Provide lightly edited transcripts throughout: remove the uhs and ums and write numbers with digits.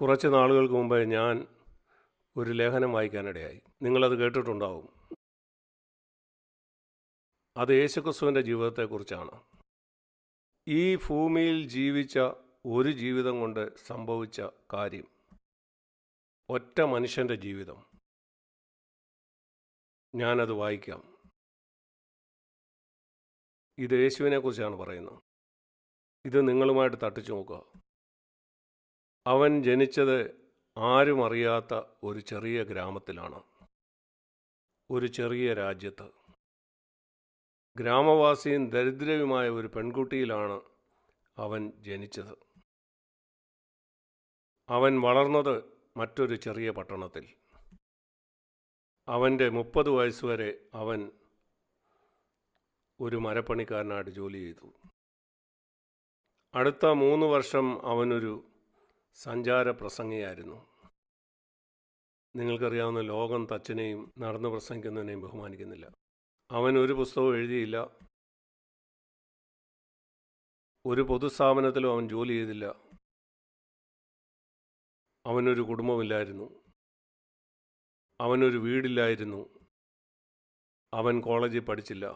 കുറച്ച് നാളുകൾക്ക് മുമ്പ് ഞാൻ ഒരു ലേഖനം വായിക്കാനിടയായി. നിങ്ങളത് കേട്ടിട്ടുണ്ടാവും. അത് യേശുക്രിസ്തുവിൻ്റെ ജീവിതത്തെക്കുറിച്ചാണ്. ഈ ഭൂമിയിൽ ജീവിച്ച ഒരു ജീവിതം കൊണ്ട് സംഭവിച്ച കാര്യം, ഒറ്റ മനുഷ്യൻ്റെ ജീവിതം. ഞാനത് വായിക്കാം. ഇത് യേശുവിനെക്കുറിച്ചാണ് പറയുന്നത്. ഇത് നിങ്ങളുമായിട്ട് തട്ടിച്ചു നോക്കുക. അവൻ ജനിച്ചത് ആരും അറിയാത്ത ഒരു ചെറിയ ഗ്രാമത്തിലാണ്, ഒരു ചെറിയ രാജ്യത്ത്. ഗ്രാമവാസിയും ദരിദ്രയുമായ ഒരു പെൺകുട്ടിയിലാണ് അവൻ ജനിച്ചത്. അവൻ വളർന്നത് മറ്റൊരു ചെറിയ പട്ടണത്തിൽ. അവൻ്റെ 30 വയസ്സുവരെ അവൻ ഒരു മരപ്പണിക്കാരനായിട്ട് ജോലി ചെയ്തു. അടുത്ത 3 വർഷം അവനൊരു സഞ്ചാര പ്രസംഗിയായിരുന്നു. നിങ്ങൾക്കറിയാവുന്ന ലോകം തച്ചനെയും നടന്ന് പ്രസംഗിക്കുന്നതിനെയും ബഹുമാനിക്കുന്നില്ല. അവൻ ഒരു പുസ്തകവും എഴുതിയില്ല. ഒരു പൊതുസ്ഥാപനത്തിലും അവൻ ജോലി ചെയ്തില്ല. അവനൊരു കുടുംബമില്ലായിരുന്നു. അവനൊരു വീടില്ലായിരുന്നു. അവൻ കോളേജിൽ പഠിച്ചില്ല.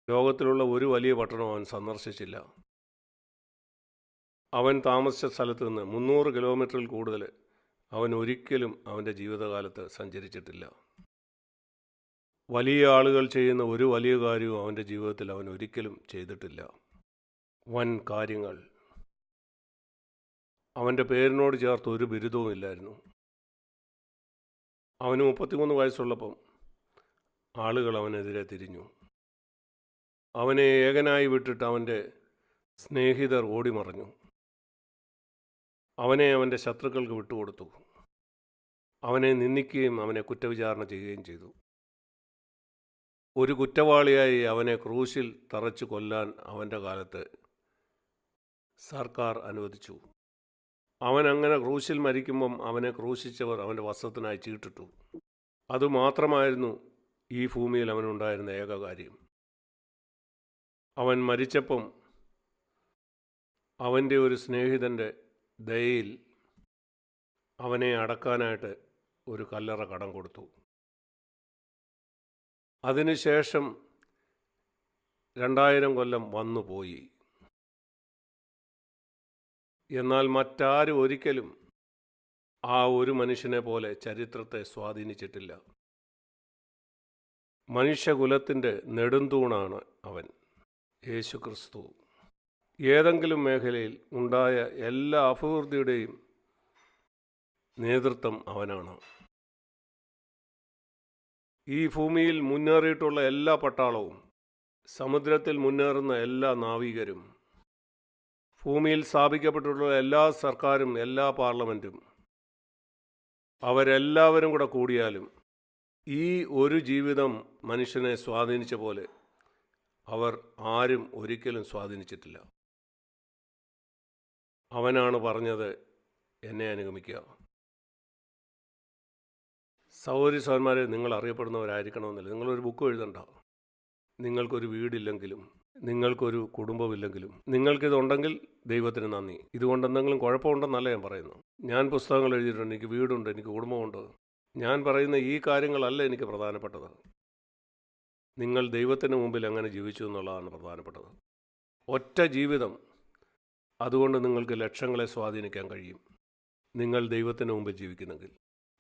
ലോകത്തിലുള്ള ഒരു വലിയ പട്ടണം അവൻ സന്ദർശിച്ചില്ല. അവൻ താമസിച്ച സ്ഥലത്ത് നിന്ന് 300 കിലോമീറ്ററിൽ കൂടുതൽ അവൻ ഒരിക്കലും അവൻ്റെ ജീവിതകാലത്ത് സഞ്ചരിച്ചിട്ടില്ല. വലിയ ആളുകൾ ചെയ്യുന്ന ഒരു വലിയ കാര്യവും അവൻ്റെ ജീവിതത്തിൽ അവൻ ഒരിക്കലും ചെയ്തിട്ടില്ല. വൻ കാര്യങ്ങൾ. അവൻ്റെ പേരിനോട് ചേർത്ത് ഒരു ബിരുദവും ഇല്ലായിരുന്നു. അവന് 33 വയസ്സുള്ളപ്പം ആളുകൾ അവനെതിരെ തിരിഞ്ഞു. അവനെ ഏകനായി വിട്ടിട്ട് അവൻ്റെ സ്നേഹിതർ ഓടിമറഞ്ഞു. അവനെ അവൻ്റെ ശത്രുക്കൾക്ക് വിട്ടുകൊടുത്തു. അവനെ നിന്ദിക്കുകയും അവനെ കുറ്റവിചാരണ ചെയ്യുകയും ചെയ്തു. ഒരു കുറ്റവാളിയായി അവനെ ക്രൂശിൽ തറച്ചു കൊല്ലാൻ അവൻ്റെ കാലത്ത് സർക്കാർ അനുവദിച്ചു. അവൻ അങ്ങനെ ക്രൂശിൽ മരിക്കുമ്പം അവനെ ക്രൂശിച്ചവർ അവൻ്റെ വസ്ത്രത്തിനായി ചീട്ടിട്ടു. അതുമാത്രമായിരുന്നു ഈ ഭൂമിയിൽ അവനുണ്ടായിരുന്ന ഏക കാര്യം. അവൻ മരിച്ചപ്പം അവൻ്റെ ഒരു സ്നേഹിതൻ്റെ ദയയിൽ അവനെ അടക്കാനായിട്ട് ഒരു കല്ലറ കടം കൊടുത്തു. അതിനുശേഷം 2000 കൊല്ലം വന്നുപോയി. എന്നാൽ മറ്റാരും ഒരിക്കലും ആ ഒരു മനുഷ്യനെ പോലെ ചരിത്രത്തെ സ്വാധീനിച്ചിട്ടില്ല. മനുഷ്യകുലത്തിൻ്റെ നെടുന്തൂണാണ് അവൻ, യേശുക്രിസ്തു. ഏതെങ്കിലും മേഖലയിൽ ഉണ്ടായ എല്ലാ അഭിവൃദ്ധിയുടെയും നേതൃത്വം അവനാണ്. ഈ ഭൂമിയിൽ മുന്നേറിയിട്ടുള്ള എല്ലാ പട്ടാളവും, സമുദ്രത്തിൽ മുന്നേറുന്ന എല്ലാ നാവികരും, ഭൂമിയിൽ സ്ഥാപിക്കപ്പെട്ടിട്ടുള്ള എല്ലാ സർക്കാരും എല്ലാ പാർലമെൻറ്റും, അവരെല്ലാവരും കൂടെ കൂടിയാലും ഈ ഒരു ജീവിതം മനുഷ്യനെ സ്വാധീനിച്ച പോലെ അവർ ആരും ഒരിക്കലും സ്വാധീനിച്ചിട്ടില്ല. അവനാണ് പറഞ്ഞത്, എന്നെ അനുഗമിക്കുക. സഹോദരി സഹോദരന്മാരെ, നിങ്ങൾ അറിയപ്പെടുന്നവരായിരിക്കണമെന്നില്ല. നിങ്ങളൊരു ബുക്ക് എഴുതണ്ട. നിങ്ങൾക്കൊരു വീടില്ലെങ്കിലും, നിങ്ങൾക്കൊരു കുടുംബമില്ലെങ്കിലും, നിങ്ങൾക്കിതുണ്ടെങ്കിൽ ദൈവത്തിന് നന്ദി. ഇതുകൊണ്ടെന്തെങ്കിലും കുഴപ്പമുണ്ടെന്നല്ല ഞാൻ പറയുന്നു. ഞാൻ പുസ്തകങ്ങൾ എഴുതിയിട്ടുണ്ട്, എനിക്ക് വീടുണ്ട്, എനിക്ക് കുടുംബമുണ്ട്. ഞാൻ പറയുന്ന ഈ കാര്യങ്ങളല്ല എനിക്ക് പ്രധാനപ്പെട്ടത്. നിങ്ങൾ ദൈവത്തിന് മുമ്പിൽ എങ്ങനെ ജീവിച്ചു എന്നുള്ളതാണ് പ്രധാനപ്പെട്ടത്. ഒറ്റ ജീവിതം, അതുകൊണ്ട് നിങ്ങൾക്ക് ലക്ഷങ്ങളെ സ്വാധീനിക്കാൻ കഴിയും, നിങ്ങൾ ദൈവത്തിന് മുമ്പിൽ ജീവിക്കുന്നെങ്കിൽ.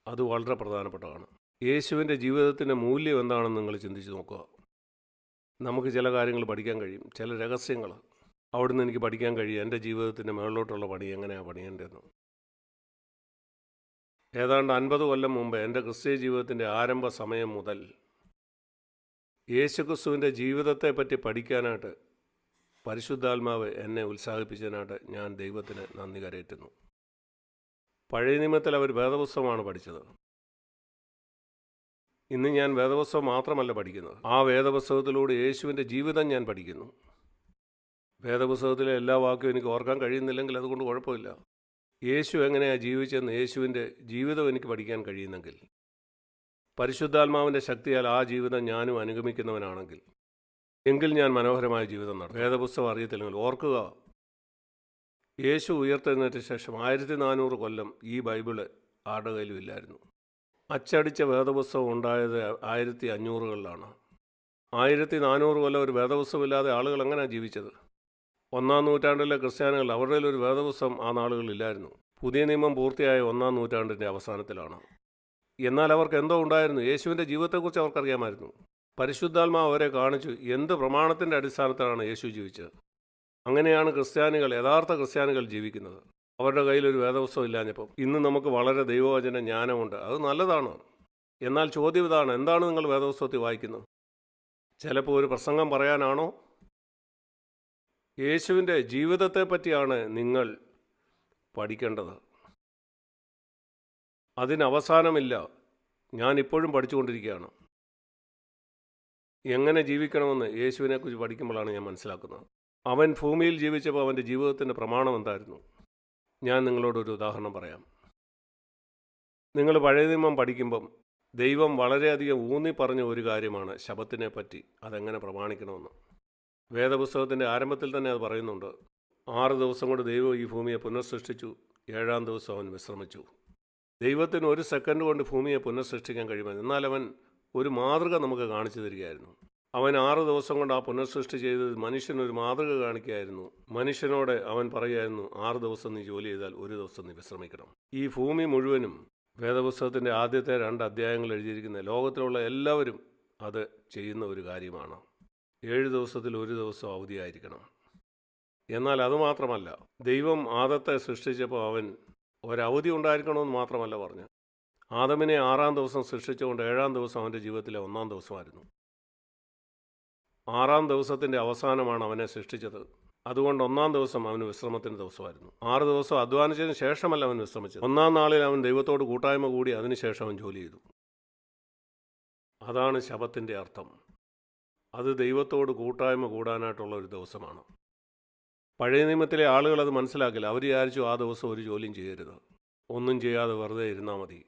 അത് വളരെ പ്രധാനപ്പെട്ടതാണ്. യേശുവിൻ്റെ ജീവിതത്തിൻ്റെ മൂല്യം എന്താണെന്ന് നിങ്ങൾ ചിന്തിച്ച് നോക്കുക. നമുക്ക് ചില കാര്യങ്ങൾ പഠിക്കാൻ കഴിയും, ചില രഹസ്യങ്ങൾ അവിടുന്ന് എനിക്ക് പഠിക്കാൻ കഴിയും. എൻ്റെ ജീവിതത്തിൻ്റെ മുകളിലോട്ടുള്ള പണി എങ്ങനെയാണ് പണിയേണ്ടതെന്ന്. ഏതാണ്ട് 50 കൊല്ലം മുമ്പ് എൻ്റെ ക്രിസ്തീയ ജീവിതത്തിൻ്റെ ആരംഭ സമയം മുതൽ യേശുക്രിസ്തുവിൻ്റെ ജീവിതത്തെപ്പറ്റി പഠിക്കാനായിട്ട് പരിശുദ്ധാത്മാവ് എന്നെ ഉത്സാഹിപ്പിച്ചതിനായിട്ട് ഞാൻ ദൈവത്തിന് നന്ദി കരയറ്റുന്നു. പഴയ നിയമത്തിൽ അവർ വേദപുസ്തകമാണ് പഠിച്ചത്. ഇന്ന് ഞാൻ വേദപുസ്തകം മാത്രമല്ല പഠിക്കുന്നത്, ആ വേദപുസ്തകത്തിലൂടെ യേശുവിൻ്റെ ജീവിതം ഞാൻ പഠിക്കുന്നു. വേദപുസ്തകത്തിലെ എല്ലാ വാക്കും എനിക്ക് ഓർക്കാൻ കഴിയുന്നില്ലെങ്കിൽ അതുകൊണ്ട് കുഴപ്പമില്ല. യേശു എങ്ങനെയാണ് ജീവിച്ചെന്ന് യേശുവിൻ്റെ ജീവിതം എനിക്ക് പഠിക്കാൻ കഴിയുന്നെങ്കിൽ, പരിശുദ്ധാത്മാവിൻ്റെ ശക്തിയാൽ ആ ജീവിതം ഞാനും അനുഗമിക്കുന്നവനാണെങ്കിൽ, എങ്കിൽ ഞാൻ മനോഹരമായ ജീവിതം നടത്തും. വേദപുസ്തകം അറിയത്തില്ലെങ്കിൽ ഓർക്കുക, യേശു ഉയർത്തെഴുന്നേറ്റ ശേഷം 1400 കൊല്ലം ഈ ബൈബിള് ആരുടെ കയ്യിലും ഇല്ലായിരുന്നു. അച്ചടിച്ച വേദപുസ്തകം ഉണ്ടായത് 1500കളിലാണ്. 1400 കൊല്ലം ഒരു വേദപുസ്തകമില്ലാതെ ആളുകൾ എങ്ങനെയാണ് ജീവിച്ചത്? 1-ാം നൂറ്റാണ്ടിലെ ക്രിസ്ത്യാനികൾ അവരുടെ ഒരു വേദപുസ്തകം ആ നാളുകളിലില്ലായിരുന്നു. പുതിയ നിയമം പൂർത്തിയായ 1-ാം നൂറ്റാണ്ടിൻ്റെ അവസാനത്തിലാണ്. എന്നാൽ അവർക്ക് എന്തോ ഉണ്ടായിരുന്നു. യേശുവിൻ്റെ ജീവിതത്തെക്കുറിച്ച് അവർക്കറിയാമായിരുന്നു. പരിശുദ്ധാത്മാവ് അവരെ കാണിച്ചു എന്ത് പ്രമാണത്തിൻ്റെ അടിസ്ഥാനത്തിലാണ് യേശു ജീവിച്ചത്. അങ്ങനെയാണ് ക്രിസ്ത്യാനികൾ, യഥാർത്ഥ ക്രിസ്ത്യാനികൾ ജീവിക്കുന്നത്. അവരുടെ കയ്യിലൊരു വേദപുസ്തകം ഇല്ലാഞ്ഞപ്പം. ഇന്ന് നമുക്ക് വളരെ ദൈവവചന ജ്ഞാനമുണ്ട്, അത് നല്ലതാണ്. എന്നാൽ ചോദ്യം ഇതാണ്, എന്താണ് നിങ്ങൾ വേദപുസ്തകത്തിൽ വായിക്കുന്നത്? ചിലപ്പോൾ ഒരു പ്രസംഗം പറയാനാണോ? യേശുവിൻ്റെ ജീവിതത്തെ പറ്റിയാണ് നിങ്ങൾ പഠിക്കേണ്ടത്. അതിനവസാനമില്ല. ഞാൻ ഇപ്പോഴും പഠിച്ചുകൊണ്ടിരിക്കുകയാണ്. എങ്ങനെ ജീവിക്കണമെന്ന് യേശുവിനെക്കുറിച്ച് പഠിക്കുമ്പോഴാണ് ഞാൻ മനസ്സിലാക്കുന്നത്. അവൻ ഭൂമിയിൽ ജീവിച്ചപ്പോൾ അവൻ്റെ ജീവിതത്തിൻ്റെ പ്രമാണം എന്തായിരുന്നു? ഞാൻ നിങ്ങളോടൊരു ഉദാഹരണം പറയാം. നിങ്ങൾ പഴയ നിയമം പഠിക്കുമ്പം ദൈവം വളരെയധികം ഊന്നി പറഞ്ഞ ഒരു കാര്യമാണ് ശബത്തിനെ പറ്റി, അതെങ്ങനെ പ്രമാണിക്കണമെന്ന്. വേദപുസ്തകത്തിൻ്റെ ആരംഭത്തിൽ തന്നെ അത് പറയുന്നുണ്ട്. 6 ദിവസം കൊണ്ട് ദൈവം ഈ ഭൂമിയെ പുനഃസൃഷ്ടിച്ചു, 7-ാം ദിവസം അവൻ വിശ്രമിച്ചു. ദൈവത്തിന് 1 സെക്കൻഡ് കൊണ്ട് ഭൂമിയെ പുനഃസൃഷ്ടിക്കാൻ കഴിയുമായിരുന്നു. എന്നാൽ അവൻ ഒരു മാതൃക നമുക്ക് കാണിച്ചു തരികയായിരുന്നു. അവൻ 6 ദിവസം കൊണ്ട് ആ പുനഃസൃഷ്ടി ചെയ്തത് മനുഷ്യനൊരു മാതൃക കാണിക്കുകയായിരുന്നു. മനുഷ്യനോട് അവൻ പറയുകയായിരുന്നു, 6 ദിവസം നീ ജോലി ചെയ്താൽ 1 ദിവസം നീ വിശ്രമിക്കണം. ഈ ഭൂമി മുഴുവനും വേദപുസ്തകത്തിൻ്റെ ആദ്യത്തെ 2 അധ്യായങ്ങൾ എഴുതിയിരിക്കുന്ന ലോകത്തിലുള്ള എല്ലാവരും അത് ചെയ്യുന്ന ഒരു കാര്യമാണ്. 7 ദിവസത്തിൽ 1 ദിവസം അവധിയായിരിക്കണം. എന്നാൽ അതുമാത്രമല്ല, ദൈവം ആദത്തെ സൃഷ്ടിച്ചപ്പോൾ അവൻ ഒരവധി ഉണ്ടായിരിക്കണമെന്ന് മാത്രമല്ല പറഞ്ഞു. ആദമിനെ 6-ാം ദിവസം സൃഷ്ടിച്ചുകൊണ്ട് 7-ാം ദിവസം അവൻ്റെ ജീവിതത്തിലെ 1-ാം ദിവസമായിരുന്നു. 6-ാം ദിവസത്തിൻ്റെ അവസാനമാണ് അവനെ സൃഷ്ടിച്ചത്. അതുകൊണ്ട് 1-ാം ദിവസം അവന് വിശ്രമത്തിൻ്റെ ദിവസമായിരുന്നു. 6 ദിവസം അധ്വാനിച്ചതിന് ശേഷമല്ല അവൻ വിശ്രമിച്ചത്. 1-ാം നാളിൽ അവൻ ദൈവത്തോട് കൂട്ടായ്മ കൂടി, അതിനുശേഷം അവൻ ജോലി ചെയ്തു. അതാണ് ശബത്തിൻ്റെ അർത്ഥം. അത് ദൈവത്തോട് കൂട്ടായ്മ കൂടാനായിട്ടുള്ള ഒരു ദിവസമാണ്. പഴയ നിയമത്തിലെ ആളുകൾ അത് മനസ്സിലാക്കില്ല. അവർ വിചാരിച്ചു ആ ദിവസം ഒരു ജോലിയും ചെയ്യരുത്, ഒന്നും ചെയ്യാതെ വെറുതെ ഇരുന്നാൽ മതി.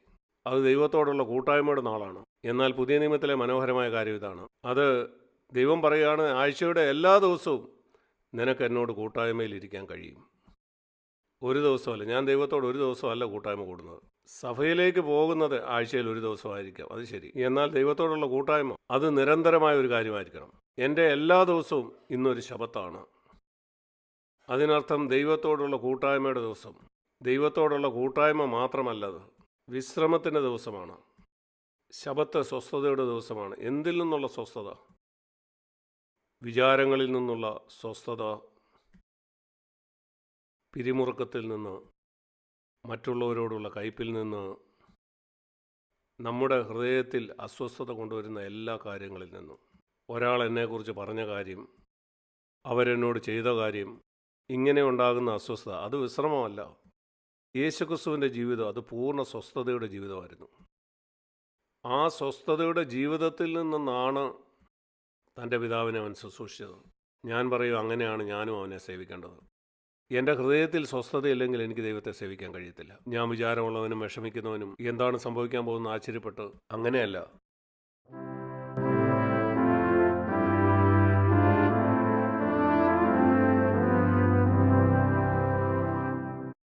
അത് ദൈവത്തോടുള്ള കൂട്ടായ്മയുടെ നാളാണ്. എന്നാൽ പുതിയ നിയമത്തിലെ മനോഹരമായ കാര്യം ഇതാണ്. അത് ദൈവം പറയുകയാണ്, ആഴ്ചയുടെ എല്ലാ ദിവസവും നിനക്ക് എന്നോട് കൂട്ടായ്മയിൽ ഇരിക്കാൻ കഴിയും. ഒരു ദിവസമല്ല, ഞാൻ ദൈവത്തോട് ഒരു ദിവസമല്ല കൂട്ടായ്മ കൂടുന്നത്. സഭയിലേക്ക് പോകുന്നത് ആഴ്ചയിൽ 1 ദിവസമായിരിക്കാം, അത് ശരി. എന്നാൽ ദൈവത്തോടുള്ള കൂട്ടായ്മ അത് നിരന്തരമായ ഒരു കാര്യമായിരിക്കണം. എൻ്റെ എല്ലാ ദിവസവും ഇന്നൊരു ശബത്താണ്. അതിനർത്ഥം ദൈവത്തോടുള്ള കൂട്ടായ്മയുടെ ദിവസം. ദൈവത്തോടുള്ള കൂട്ടായ്മ മാത്രമല്ലത്, വിശ്രമത്തിൻ്റെ ദിവസമാണ്. ശബത്ത് സ്വസ്ഥതയുടെ ദിവസമാണ്. എന്തിൽ നിന്നുള്ള സ്വസ്ഥത? വിചാരങ്ങളിൽ നിന്നുള്ള സ്വസ്ഥത, പിരിമുറുക്കത്തിൽ നിന്ന്, മറ്റുള്ളവരോടുള്ള കയ്പിൽ നിന്ന്, നമ്മുടെ ഹൃദയത്തിൽ അസ്വസ്ഥത കൊണ്ടുവരുന്ന എല്ലാ കാര്യങ്ങളിൽ നിന്നും. ഒരാൾ എന്നെക്കുറിച്ച് പറഞ്ഞ കാര്യം, അവരെന്നോട് ചെയ്ത കാര്യം, ഇങ്ങനെ ഉണ്ടാകുന്ന അസ്വസ്ഥത അത് വിശ്രമമല്ല. യേശുക്രിസ്തുവിൻ്റെ ജീവിതം അത് പൂർണ്ണ സ്വസ്ഥതയുടെ ജീവിതമായിരുന്നു. ആ സ്വസ്ഥതയുടെ ജീവിതത്തിൽ നിന്നാണ് തൻ്റെ പിതാവിനെ അവൻ ശുശ്രൂഷിച്ചത്. ഞാൻ പറയും, അങ്ങനെയാണ് ഞാനും അവനെ സേവിക്കേണ്ടത്. എൻ്റെ ഹൃദയത്തിൽ സ്വസ്ഥതയില്ലെങ്കിൽ എനിക്ക് ദൈവത്തെ സേവിക്കാൻ കഴിയത്തില്ല. ഞാൻ വിചാരമുള്ളവനും വിഷമിക്കുന്നവനും എന്താണ് സംഭവിക്കാൻ പോകുന്ന ആശ്ചര്യപ്പെട്ട് അങ്ങനെയല്ല.